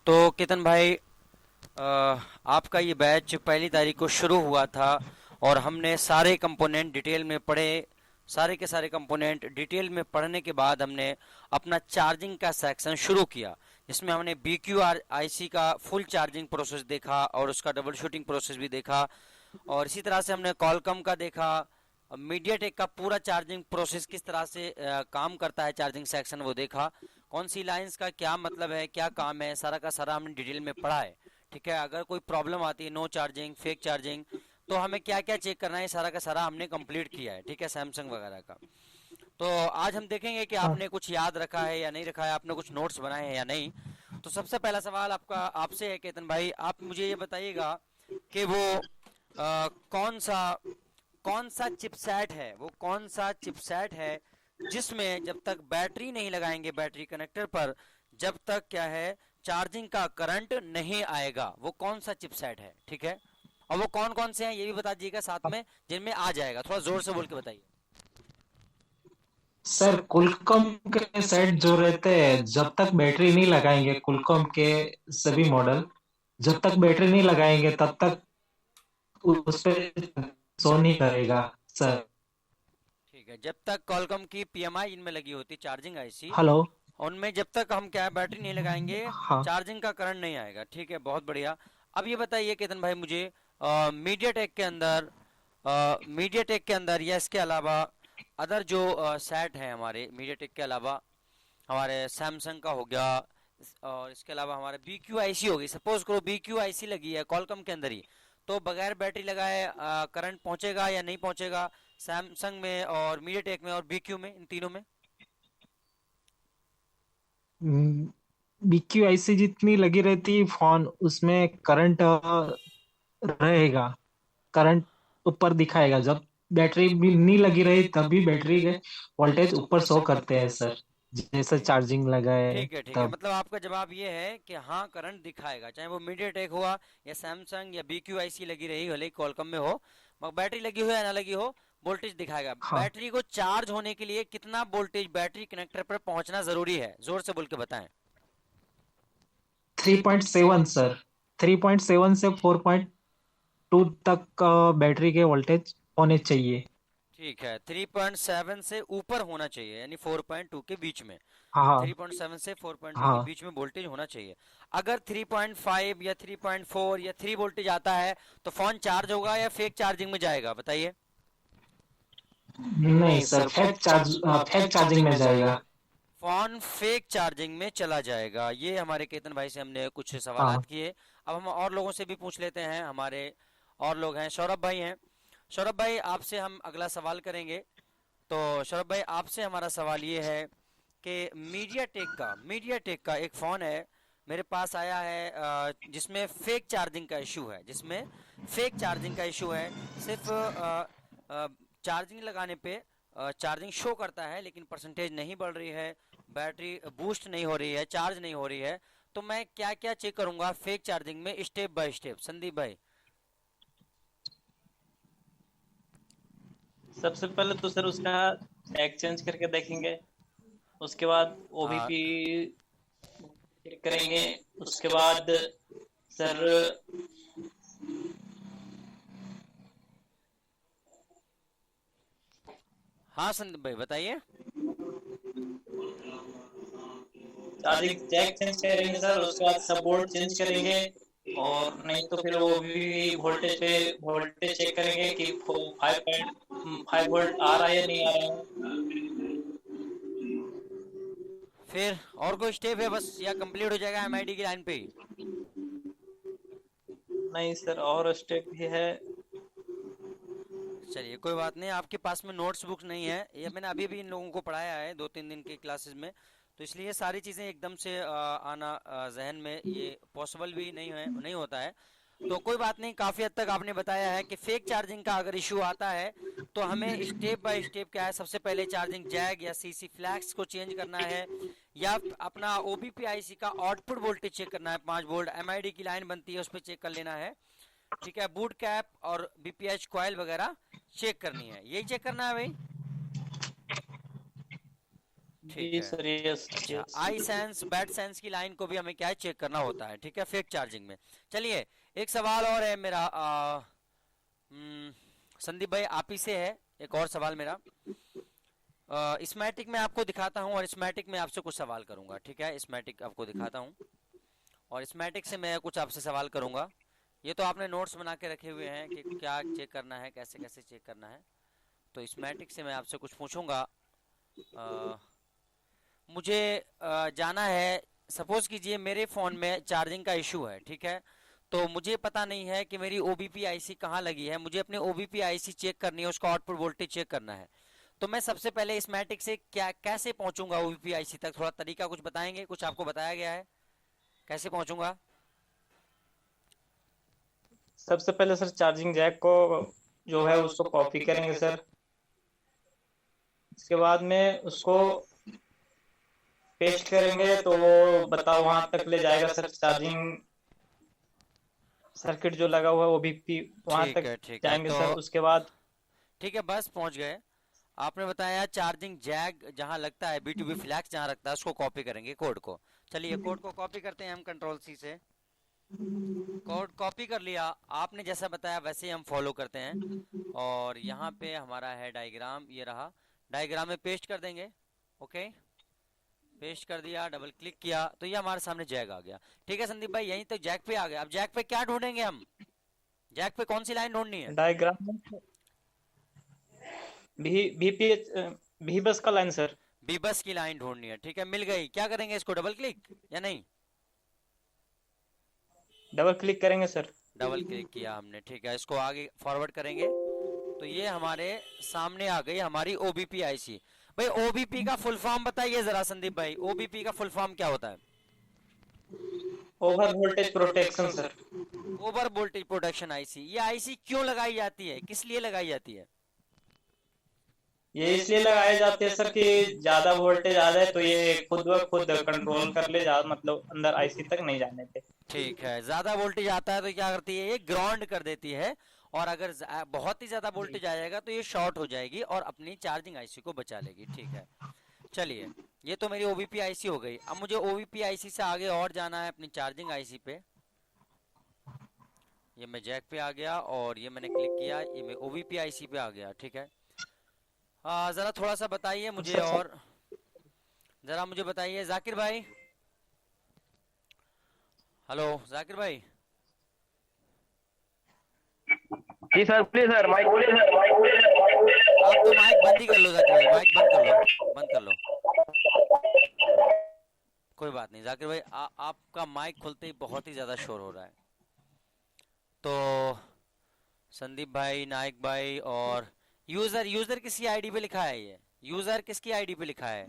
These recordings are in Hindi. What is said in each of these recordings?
तो केतन भाई, आपका ये बैच पहली तारीख को शुरू हुआ था और हमने सारे कंपोनेंट डिटेल में पढ़े। सारे के सारे कंपोनेंट डिटेल में पढ़ने के बाद हमने अपना चार्जिंग का सेक्शन शुरू किया, जिसमें हमने बी क्यू आर आई सी का फुल चार्जिंग प्रोसेस देखा और उसका डबल शूटिंग प्रोसेस भी देखा। और इसी तरह से हमने कॉलकम का देखा, मीडियाटेक का पूरा चार्जिंग प्रोसेस किस तरह से काम करता है, चार्जिंग सेक्शन वो देखा। कौन सी लाइंस का क्या मतलब है, क्या काम है, सारा का सारा हमने डिटेल में पढ़ा है। ठीक है, अगर कोई प्रॉब्लम आती है, नो चार्जिंग, फेक चार्जिंग, तो हमें क्या क्या चेक करना है, सारा का सारा हमने कंप्लीट किया है। ठीक है, सैमसंग वगैरह का। तो आज हम देखेंगे कि हाँ आपने कुछ याद रखा है या नहीं रखा है, आपने कुछ नोट्स बनाए हैं या नहीं। तो सबसे पहला सवाल आपका आपसे है केतन भाई, आप मुझे ये बताइएगा कि वो कौन सा चिपसेट है, वो कौन सा चिपसेट है जिसमें जब तक बैटरी नहीं लगाएंगे बैटरी कनेक्टर पर, जब तक क्या है, चार्जिंग का करंट नहीं आएगा। वो कौन सा चिपसेट है? ठीक है, और वो कौन कौन से हैं ये भी बता दीजिएगा साथ में, जिनमें आ जाएगा। थोड़ा जोर से बोल के बताइए। सर, कुलकम के सेट जो रहते हैं जब तक बैटरी नहीं लगाएंगे, कुलकम के सभी मॉडल जब तक बैटरी नहीं लगाएंगे तब तक उस पे शो नहीं करेगा सर। ठीक है, जब तक कॉलकॉम की पीएमआई इनमें लगी होती, चार्जिंग आईसी, हेलो। उनमें जब तक हम क्या है, बैटरी नहीं लगाएंगे, हाँ चार्जिंग का करंट नहीं आएगा। ठीक है, बहुत बढ़िया। अब ये बताइए केतन भाई मुझे, मीडियाटेक के अंदर या इसके अलावा अदर जो सेट हैं हमारे मीडियाटेक के अलावा, हमारे सैमसंग का हो गया, और इसके अलावा हमारे बी क्यू आई सी होगी। सपोज करो बी क्यू आई सी लगी है कॉलकम के अंदर ही, तो बगैर बैटरी लगाए करंट पहुंचेगा या नहीं पहुंचेगा सैमसंग में और मीडियाटेक में और बी क्यू में, इन तीनों में? BQIC जितनी लगी रहती फोन उसमें करंट रहेगा। करंट ऊपर दिखाएगा। जब बैटरी भी नहीं लगी रही तब भी बैटरी के वोल्टेज ऊपर शो करते हैं सर, जैसे चार्जिंग लगाए ठीक है, तब। मतलब आपका जवाब ये है कि हाँ, करंट दिखाएगा, चाहे वो मीडियाटेक हुआ या सैमसंग या बी क्यू आई सी लगी रही, भले ही कॉलकम में हो, मगर बैटरी लगी हो या ना लगी हो, वोल्टेज दिखाएगा। हाँ, बैटरी को चार्ज होने के लिए कितना वोल्टेज बैटरी कनेक्टर पर पहुंचना जरूरी है, जोर से बोल के बताएं। 3.7 सर। 3.7 से 4.2 तक बैटरी के वोल्टेज होने चाहिए। ठीक है, 3.7 से ऊपर होना चाहिए, यानी 4.2 के बीच में। हाँ 3.7 से 4.2 के हाँ। बीच में वोल्टेज होना चाहिए। अगर 3.5 या 3.4 या 3 वोल्टेज आता है, तो फोन चार्ज होगा या फेक चार्जिंग में जाएगा, बताइए। नहीं सर, फेक चार्जिंग में जाएगा। फोन फेक चार्जिंग में चला जाएगा। ये हमारे केतन भाई से हमने कुछ सवालात हाँ किए। अब हम और लोगों से भी पूछ लेते हैं। हमारे और लोग हैं, सौरभ भाई हैं। सौरभ भाई, आपसे हम अगला सवाल करेंगे। तो सौरभ भाई, आपसे हमारा सवाल ये है कि मीडियाटेक का एक फ़ोन है, मेरे पास आया है, जिसमें फेक चार्जिंग का इशू है, सिर्फ चार्जिंग लगाने पे चार्जिंग शो करता है, लेकिन परसेंटेज नहीं बढ़ रही है, बैटरी बूस्ट नहीं हो रही है, चार्ज नहीं हो रही है। तो मैं क्या क्या चेक करूंगा फेक चार्जिंग में, स्टेप बाय स्टेप, संदीप भाई? सबसे पहले तो सर उसका एक्सचेंज करके देखेंगे। उसके बाद हाँ ओबीपी चेक करेंगे। उसके बाद सर हाँ, संदीप भाई बताइए। चार्जिंग जैक चेंज करेंगे सर। उसके बाद सब बोर्ड चेंज करेंगे। और नहीं तो फिर वो भी वोल्टेज पे वोल्टेज चेक करेंगे कि 5.5 वोल्ट आ रहा है या नहीं आ रहा है। फिर और कोई स्टेप है बस, या कंप्लीट हो जाएगा एमआईडी की लाइन पे ही? नहीं सर, और स्टेप भी है। चलिए, कोई बात नहीं, आपके पास में नोट्स बुक्स नहीं है, ये मैंने अभी भी इन लोगों को पढ़ाया है 2-3 दिन की क्लासेस में, तो इसलिए सारी चीज़ें एकदम से आना जहन में ये पॉसिबल भी नहीं होता है। तो कोई बात नहीं, काफ़ी हद तक आपने बताया है कि फेक चार्जिंग का अगर इशू आता है, तो हमें स्टेप बाय स्टेप क्या है, सबसे पहले चार्जिंग जैक या सीसी फ्लैक्स को चेंज करना है, या अपना ओबीपी आईसी का आउटपुट वोल्टेज चेक करना है, 5 वोल्ट एमआईडी की लाइन बनती है उस पर चेक कर लेना है। ठीक है, बूट कैप और बीपीएच कॉइल वगैरह चेक करनी है, यही चेक करना है भाई। ठीक जी है। सर, यस अच्छा, yes. I sense bad sense की लाइन को भी हमें क्या है चेक करना होता है, ठीक है, फेक चार्जिंग में। चलिए, एक सवाल और है मेरा, संदीप भाई आप ही से है एक और सवाल मेरा। स्मैटिक में आपको दिखाता हूँ और स्मैटिक में आपसे कुछ सवाल करूंगा, ठीक है। स्मैटिक आपको दिखाता हूँ और स्मैटिक से मैं कुछ आपसे सवाल करूंगा। ये तो आपने नोट्स बना के रखे हुए हैं कि क्या चेक करना है, कैसे कैसे चेक करना है। तो स्मैटिक से मैं आपसे कुछ पूछूंगा। अ, मुझे जाना है, सपोज कीजिए मेरे फ़ोन में चार्जिंग का इशू है, ठीक है। तो मुझे पता नहीं है कि मेरी ओबीपी आईसी कहाँ लगी है, मुझे अपनी ओबीपी आईसी चेक करनी है, उसका आउटपुट वोल्टेज चेक करना है। तो मैं सबसे पहले स्मैटिक से क्या कैसे पहुंचूंगा ओबीपी आईसी तक, थोड़ा तरीका कुछ बताएंगे? कुछ आपको बताया गया है कैसे पहुंचूंगा? सबसे पहले सर चार्जिंग जैक को जो है उसको कॉपी करेंगे सर। इसके बाद में उसको पेस्ट करेंगे तो वो बताओ वहां तक ले जाएगा सर। चार्जिंग सर्किट जो लगा हुआ है वो भी वहां ठीक तक है, ठीक है। जाएंगे तो सर। उसके बाद ठीक है, बस पहुंच गए। आपने बताया चार्जिंग जैक जहां लगता है, B2B फ्लैक्स जहां रखता है, उसको कॉपी करेंगे कोड को। चलिए कोड को कॉपी करते हैं हम कंट्रोल C से। कोड कॉपी कर लिया, आपने जैसा बताया वैसे ही हम फॉलो करते हैं। और यहाँ पे हमारा है डायग्राम, ये रहा। डायग्राम में पेस्ट कर देंगे। ओके, पेस्ट कर दिया, डबल क्लिक किया तो ये हमारे सामने जैक आ गया। ठीक है संदीप भाई, यहीं तो जैक पे आ गया। अब जैक पे क्या ढूंढेंगे हम? जैक पे कौन सी लाइन ढूंढनी है? डायग्राम में VPH भी बस का लाइन सर। बी बस की लाइन ढूंढनी है, ठीक है, मिल गई। क्या करेंगे इसको, डबल क्लिक या नहीं? डबल क्लिक करेंगे सर। डबल क्लिक किया हमने, ठीक है। इसको आगे फॉरवर्ड करेंगे तो ये हमारे सामने आ गई हमारी ओबीपी आईसी। भाई ओबीपी का फुल फॉर्म बताइए जरा संदीप भाई, ओबीपी का फुल फॉर्म क्या होता है? Over voltage protection sir. Over voltage protection IC. ये आईसी क्यों लगाई जाती है, किस लिए लगाई जाती है? ये इसलिए लगाए जाते हैं सर कि ज्यादा वोल्टेज आ जाए तो ये खुद ब खुद कंट्रोल कर ले, ज्यादा मतलब अंदर आईसी तक नहीं जाने दे। ठीक है, ज्यादा वोल्टेज आता है तो क्या करती है, ये ग्राउंड कर देती है। और अगर बहुत ही ज्यादा वोल्टेज आएगा तो ये शॉर्ट हो जाएगी और अपनी चार्जिंग आईसी को बचा लेगी, ठीक है। चलिए, ये तो मेरी ओबीपी आईसी हो गई। अब मुझे ओबीपी आईसी से आगे और जाना है अपनी चार्जिंग आईसी पे। ये मैं जैक पे आ गया और ये मैंने क्लिक किया, ये मैं ओबीपी आईसी पे आ गया, ठीक है। जरा थोड़ा सा बताइए मुझे, और जरा मुझे बताइए जाकिर भाई। हेलो जाकिर भाई। जी सर, प्लीज सर, माइक बोलिए सर। आप तो माइक बंद ही कर लो जाकिर भाई, माइक बंद कर लो, बंद कर लो। कोई बात नहीं जाकिर भाई, आपका माइक खुलते ही बहुत ही ज्यादा शोर हो रहा है। तो संदीप भाई, नायक भाई और यूजर, यूजर किसकी आईडी पे लिखा है? ये यूजर किसकी आईडी पे लिखा है?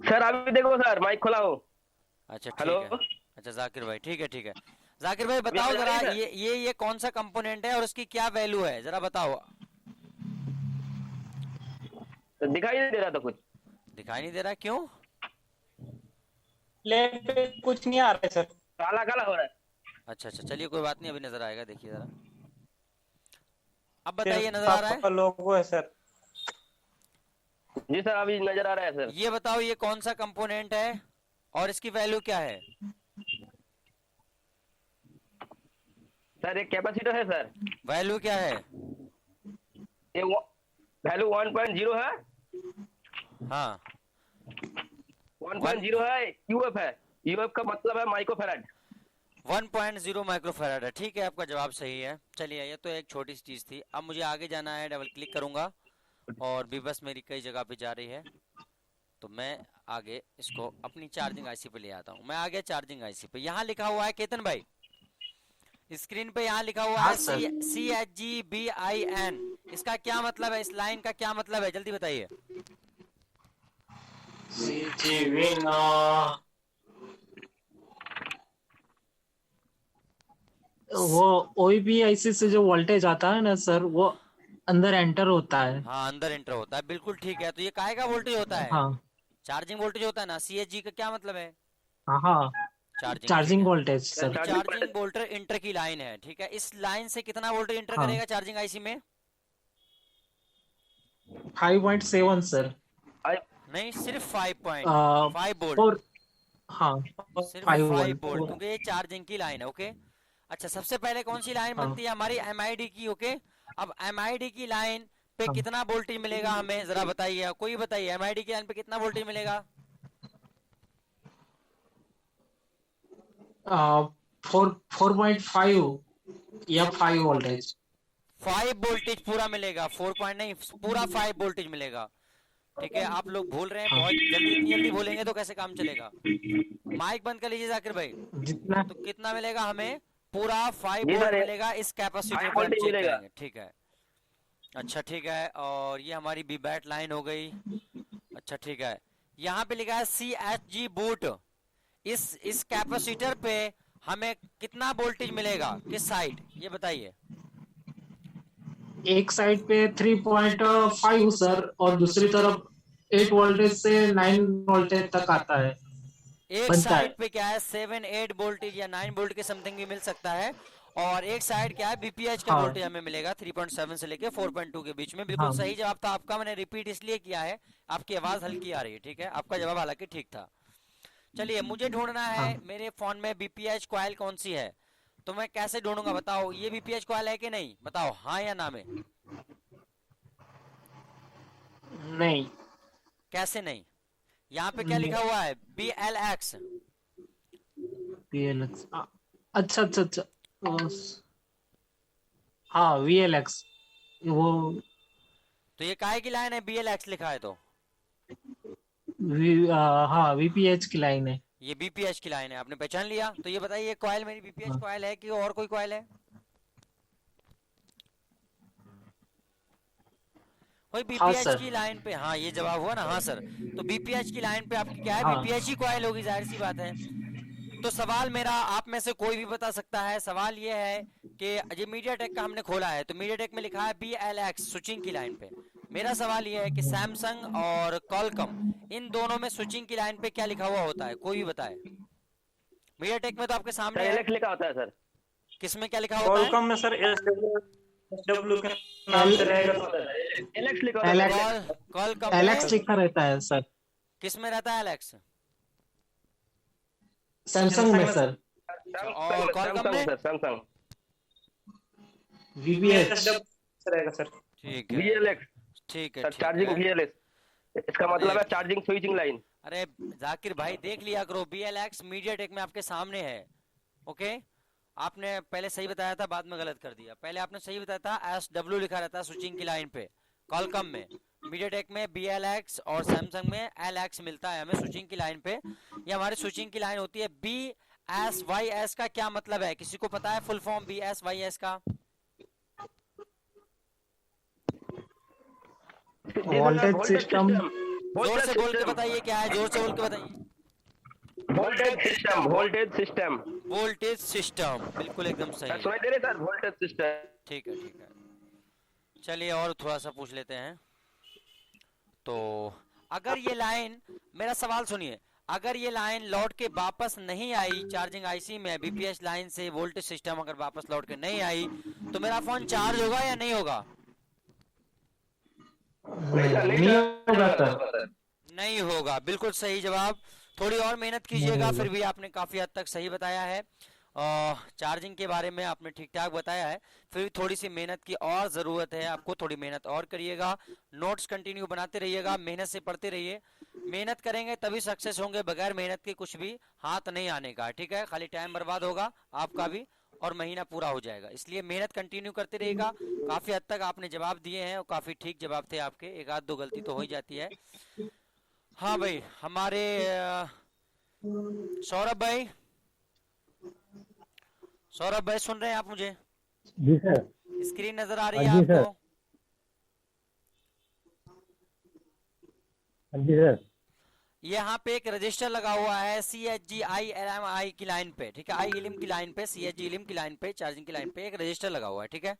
सर अभी देखो सर, माइक खोला हो। अच्छा हेलो, ठीक है। अच्छा जाकिर भाई, ठीक है ठीक है। जाकिर भाई अभी बताओ आवाज आ जरा, रही है सर? ये कौन सा कंपोनेंट है और उसकी क्या वैल्यू है, जरा बताओ। तो दिखाई नहीं दे रहा था कुछ। दिखाई नहीं दे रहा, क्यों? लैब पे कुछ नहीं आ रहा है सर। काला काला हो रहा है। अच्छा अच्छा, चलिए कोई बात नहीं, अभी नजर आएगा, देखिए जरा। अब बताइए, सिर्फ नजर आ रहा है? आपका लोगो है सर। जी सर, अभी नजर आ रहा है सर। ये बताओ ये कौन सा कंपोनेंट है और इसकी वैल्यू क्या है? सर एक कैपेसिटर है सर। वैल्यू क्या है? ये वैल्यू 1.0 है। हाँ, 1.0 है, यूएफ है। यूएफ का मतलब है माइक्रोफैराड। 1.0 माइक्रोफैराड है, ठीक है, आपका जवाब सही है। चलिए, ये तो एक छोटी सी चीज थी। अब मुझे आगे जाना है, डबल क्लिक करूंगा और भी बस मेरी कई जगह पे जा रही है, तो मैं आगे इसको अपनी चार्जिंग आईसी पे ले आता हूँ। मैं आ गया चार्जिंग आईसी पे। यहाँ लिखा हुआ है केतन भाई, स्क्रीन पे यहाँ लिखा हुआ हाँ है सर। CHGBIN। इसका क्या मतलब है, इस लाइन का क्या मतलब है, जल्दी बताइए। वो ओईपीआईसी से जो वोल्टेज आता है ना सर, वो अंदर एंटर होता है। हाँ, अंदर एंटर होता है, बिल्कुल ठीक है। तो ये काहे का वोल्टेज होता है? हाँ चार्जिंग वोल्टेज होता है ना। CHG का क्या मतलब है? हाँ हाँ, चार्जिंग, ठीक चार्जिंग है। वोल्टेज तो सर। चार्जिंग वोल्टेज इंटर की लाइन है, ठीक है। इस लाइन से कितना वोल्टेज इंटर हाँ, करेगा चार्जिंग आईसी में? 5.7 सर। नहीं, सिर्फ 5.5 वोल्ट, 4, हाँ सिर्फ 5 5 वोल्ट। वोल्ट, क्योंकि ये चार्जिंग की लाइन है। ओके, अच्छा, सबसे पहले कौन सी लाइन हाँ बनती है? हमारी एमआईडी की। ओके, अब एमआईडी की लाइन पे हाँ कितना वोल्टेज मिलेगा हमें, जरा बताइए, कोई बताइए, एमआईडी की लाइन पे कितना वोल्टेज मिलेगा? 4.5 या 5 वोल्टेज। 5 वोल्टेज पूरा मिलेगा, 4 पॉइंट नहीं, पूरा 5 वोल्टेज मिलेगा। ठीक है, आप लोग भूल रहे हैं हाँ बहुत जल्दी, इतनी जल्दी बोलेंगे तो कैसे काम चलेगा। माइक बंद कर लीजिए जाकिर भाई। जितना तो कितना मिलेगा हमें? पूरा 5 जी वोल्ट सर, मिलेगा इस कैपेसिटर 5 पे, हम वोल्टेज चेक मिलेगा। करेंगे। ठीक है, अच्छा ठीक है, और ये हमारी बी बैट लाइन हो गई। अच्छा ठीक है, यहाँ पे लिखा है CHG बूट। इस कैपेसिटर पे हमें कितना वोल्टेज मिलेगा, किस साइड, ये बताइए। एक साइड पे 3.5 सर, और दूसरी तरफ 8 वोल्टेज से 9 वोल्टेज तक आता है, एक बनता साइड है। पे क्या है, 7-8 वोल्टेज या 9 वोल्ट के समथिंग भी मिल सकता है, और एक साइड क्या है, बीपीएच का हाँ वोल्टेज हमें मिलेगा 3.7 से लेके 4.2 के बीच में। बिल्कुल हाँ सही जवाब था आपका, मैंने रिपीट इसलिए किया है, आपकी आवाज हल्की आ रही है। ठीक है, आपका जवाब हालांकि ठीक था। चलिए, मुझे ढूंढना है हाँ मेरे फोन में बीपीएच कॉइल कौन सी है। तो मैं कैसे ढूंढूंगा, बताओ, ये बीपीएच कॉइल है कि नहीं, बताओ हाँ या ना में। नहीं कैसे नहीं? यहाँ पे क्या नहीं लिखा हुआ है, BLX। VLX, अच्छा अच्छा अच्छा, हाँ VLX वो, तो ये काहे की लाइन है, BLX लिखा है तो? हाँ VPH की लाइन है। ये बीपीएच की लाइन है, आपने पहचान लिया। तो ये बताइए, ये कॉइल मेरी बीपीएच हाँ कॉइल है कि और कोई कॉइल है? कोई हाँ बीपीएच सर। की लाइन पे, हाँ ये जवाब हुआ ना, हाँ सर। तो बीपीएच की लाइन पे आपकी क्या है, हाँ बीपीएच ही कॉइल होगी, जाहिर सी बात है। तो सवाल मेरा, आप में से कोई भी बता सकता है, सवाल ये है कि ये मीडियाटेक का हमने खोला है, तो मीडियाटेक में लिखा है BLX स्विचिंग की लाइन पे। मेरा सवाल ये है कि सैमसंग और कॉलकम, इन दोनों में स्विचिंग की लाइन पे क्या लिखा हुआ होता है, कोई भी बताए। मीडियाटेक में तो आपके सर सामने है, एलेक्स लिखा होता है सर। किसमें क्या लिखा होता है? कॉलकॉम में सर SW के नाम एल से रहेगा। एलेक्स लिखा होता है एलेक्स सर। कॉलकम एलेक्स में लिखा रहता है सर, किसमें रहता है एलेक्स? सैमसंग में सर। और कॉलकम सैमसंग में? Sir, Samsung VPH। SW रहेगा सर। ठीक है, VLX ठीक है, सर, ठीक चार्जिंग है। VLX, इसका अरे मतलब है चार्जिंग स्विचिंग लाइन। अरे जाकिर भाई, देख लिया करो, BLX मीडियाटेक में आपके सामने है। ओके, आपने पहले सही बताया था, बाद में गलत कर दिया। पहले आपने सही बताया था, SW लिखा रहता है स्विचिंग की लाइन पे कॉलकम में, मीडियाटेक में BLX, और सैमसंग में LX मिलता है हमें स्विचिंग की लाइन पे। ये हमारी स्विचिंग की लाइन होती है। BSYS का क्या मतलब है, किसी को पता है फुल फॉर्म BSYS का? Voltage system. जोर से बोल के बताइए क्या है, जोर से बोल के बताइए। Voltage system, voltage system voltage system, बिल्कुल एकदम सर, सही। सुनाई दे रहे सर, वोल्टेज सिस्टम। ठीक है, ठीक है, चलिए और थोड़ा सा पूछ लेते हैं। तो अगर ये लाइन, मेरा सवाल सुनिए, अगर ये लाइन लौट के वापस नहीं आई चार्जिंग आईसी में, बीपीएच लाइन से वोल्टेज सिस्टम अगर वापस लौट के नहीं आई, तो मेरा फोन चार्ज होगा या नहीं होगा? नहीं होगा सर। नहीं होगा, बिल्कुल सही जवाब। थोड़ी और मेहनत कीजिएगा, फिर भी आपने काफी हद तक सही बताया है। चार्जिंग के बारे में आपने ठीक ठाक बताया है, फिर भी थोड़ी सी मेहनत की और ज़रूरत है आपको, थोड़ी मेहनत और करिएगा। नोट्स कंटिन्यू बनाते रहिएगा, मेहनत से पढ़ते रहिए। मेहनत करेंगे तभी सक्सेस होंगे, बगैर मेहनत के कुछ भी हाथ नहीं आने का। ठीक है, खाली टाइम बर्बाद होगा आपका भी, और महीना पूरा हो जाएगा। इसलिए मेहनत कंटिन्यू करते रहिएगा। काफ़ी हद तक आपने जवाब दिए हैं, और काफ़ी ठीक जवाब थे आपके, एक आध दो गलती तो हो ही जाती है। हाँ भाई, हमारे सौरभ भाई, सौरभ भाई सुन रहे हैं आप मुझे? जी सर। स्क्रीन नजर आ रही है जी सर। आपको? जी सर। यहाँ पे एक रजिस्टर लगा हुआ है CHG ILMI की लाइन पे, ठीक है, ILM की लाइन पे, CHG ILM की लाइन पे, चार्जिंग की लाइन पे एक रजिस्टर लगा हुआ है। ठीक है,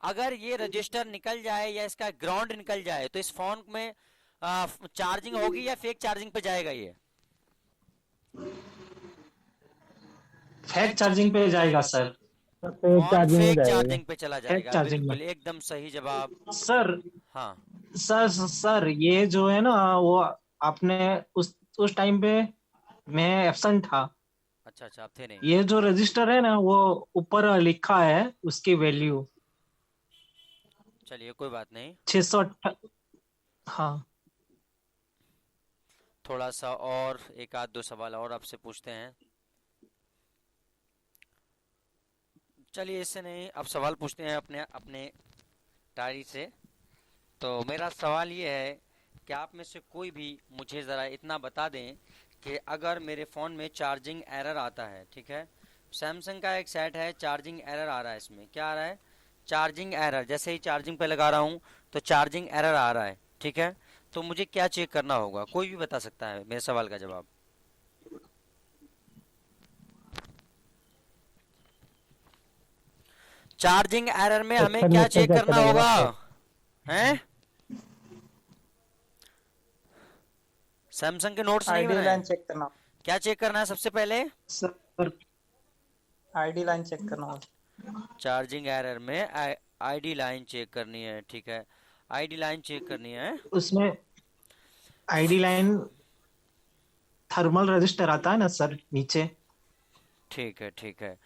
अगर ये रजिस्टर निकल जाए या इसका ग्राउंड निकल जाए, तो इस फोन में चार्जिंग होगी या फेक चार्जिंग पे जाएगा ये? फेक चार्जिंग पे जाएगा सर। फेक फोन चार्जिंग में फेक जाएगा। चार्जिंग पे चला जाएगा, चार्जिंग में बिल्कुल एकदम सही जवाब। सर। हाँ सर ये जो है ना, वो आपने उस टाइम पे मैं एब्सेंट था। अच्छा अच्छा, आप थे नहीं। ये जो रजिस्टर है ना, वो ऊपर लिखा है उसकी वैल्यू चलिए कोई बात नहीं। 600। हाँ थोड़ा सा और एक आध दो सवाल और आपसे पूछते हैं। चलिए इससे नहीं, अब सवाल पूछते हैं अपने अपने डायरी से। तो मेरा सवाल ये है कि आप में से कोई भी मुझे ज़रा इतना बता दें कि अगर मेरे फ़ोन में चार्जिंग एरर आता है, ठीक है, सैमसंग का एक सेट है, चार्जिंग एरर आ रहा है, इसमें क्या आ रहा है, चार्जिंग एरर, जैसे ही चार्जिंग पे लगा रहा हूँ तो चार्जिंग एरर आ रहा है, ठीक है, तो मुझे क्या चेक करना होगा? कोई भी बता सकता है मेरे सवाल का जवाब। चार्जिंग एरर में हमें सर क्या इसका चेक क्या करना करेगा होगा? सर? हैं? सैमसंग के नोट्स नहीं आईडी बनाए? लाइन चेक करना, क्या चेक करना है सबसे पहले? सर आईडी लाइन चेक करना होगा। चार्जिंग एरर में आईडी लाइन चेक करनी है, ठीक है, आईडी लाइन चेक करनी है। उसमें आईडी लाइन थर्मल रजिस्टर आता है ना सर नीचे। ठीक है ठीक है।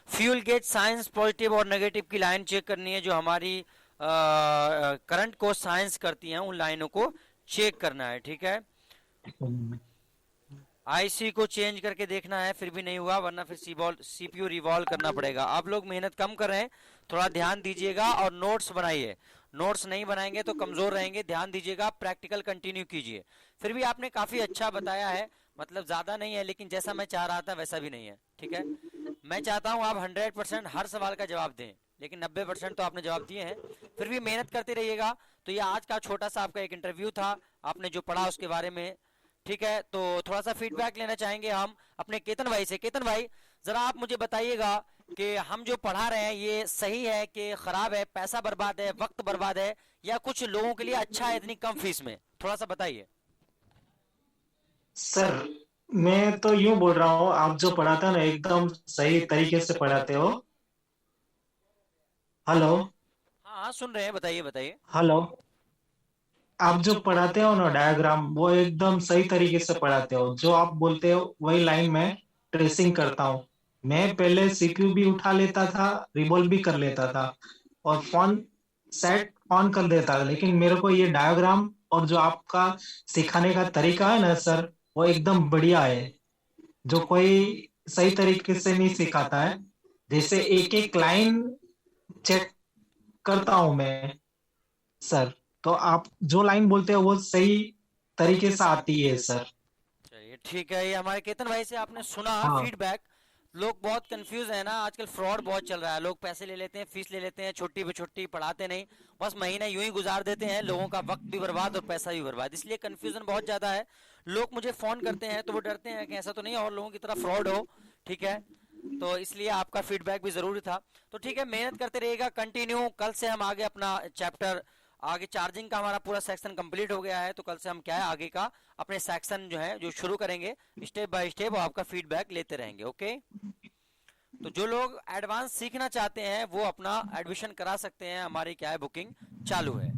फ्यूल गेज साइंस पॉजिटिव और नेगेटिव की लाइन चेक करनी है, जो हमारी करंट को साइंस करती हैं, उन लाइनों को चेक करना है, ठीक है। आईसी को चेंज करके देखना है, फिर भी नहीं हुआ, वरना फिर सीपीयू रिवॉल्व करना पड़ेगा। आप लोग मेहनत कम कर रहे हैं, थोड़ा ध्यान दीजिएगा और नोट्स बनाइए। नोट्स नहीं बनाएंगे तो कमजोर रहेंगे, ध्यान दीजिएगा, प्रैक्टिकल कंटिन्यू कीजिए। फिर भी आपने काफी अच्छा बताया है, मतलब ज्यादा नहीं है लेकिन जैसा मैं चाह रहा था वैसा भी नहीं है, ठीक है। मैं चाहता हूँ आप 100% हर सवाल का जवाब दें, लेकिन 90% तो आपने जवाब दिए हैं। फिर भी मेहनत करते रहिएगा। तो ये आज का छोटा सा आपका एक इंटरव्यू था, आपने जो पढ़ा उसके बारे में, ठीक है। तो थोड़ा सा फीडबैक लेना चाहेंगे हम अपने केतन भाई से। केतन भाई, जरा आप मुझे बताइएगा कि हम जो पढ़ा रहे हैं ये सही है कि खराब है, पैसा बर्बाद है, वक्त बर्बाद है, या कुछ लोगों के लिए अच्छा है इतनी कम फीस में? थोड़ा सा बताइए। सर मैं तो यूं बोल रहा हूँ, आप जो पढ़ाते हो ना एकदम सही तरीके से पढ़ाते हो। हेलो। हाँ हाँ, सुन रहे हैं, बताइए बताइए। हेलो। आप जो पढ़ाते हो ना डायग्राम, वो एकदम सही तरीके से पढ़ाते हो। जो आप बोलते हो वही लाइन में ट्रेसिंग करता हूँ। मैं पहले सीपीयू भी उठा लेता था, रिवॉल्व भी कर लेता था और फोन सेट ऑन कर देता था, लेकिन मेरे को ये डायग्राम और जो आपका सिखाने का तरीका है ना सर, वो एकदम बढ़िया है। जो कोई सही तरीके से नहीं सिखाता है। जैसे एक एक लाइन चेक करता हूं मैं सर, तो आप जो लाइन बोलते हो वो सही तरीके से आती है सर। चलिए ठीक है, ये हमारे केतन भाई से आपने सुना हाँ फीडबैक। लोग बहुत कंफ्यूज है ना, आजकल फ्रॉड बहुत चल रहा है, लोग पैसे ले लेते हैं, फीस ले लेते हैं, छुट्टी पे छुट्टी, पढ़ाते नहीं, बस महीना यूं ही गुजार देते हैं, लोगों का वक्त भी बर्बाद और पैसा भी बर्बाद, इसलिए कंफ्यूजन बहुत ज्यादा है। लोग मुझे फोन करते हैं तो वो डरते हैं कि ऐसा तो नहीं और लोगों की तरह फ्रॉड हो, ठीक है। तो इसलिए आपका फीडबैक भी जरूरी था। तो ठीक है, मेहनत करते रहिएगा कंटिन्यू। कल से हम आगे अपना चैप्टर, आगे चार्जिंग का हमारा पूरा सेक्शन कंप्लीट हो गया है, तो कल से हम क्या है आगे का अपने सेक्शन जो है जो शुरू करेंगे, स्टेप बाय स्टेप आपका फीडबैक लेते रहेंगे, ओके। तो जो लोग एडवांस सीखना चाहते हैं वो अपना एडमिशन करा सकते हैं, हमारी क्या है बुकिंग चालू है।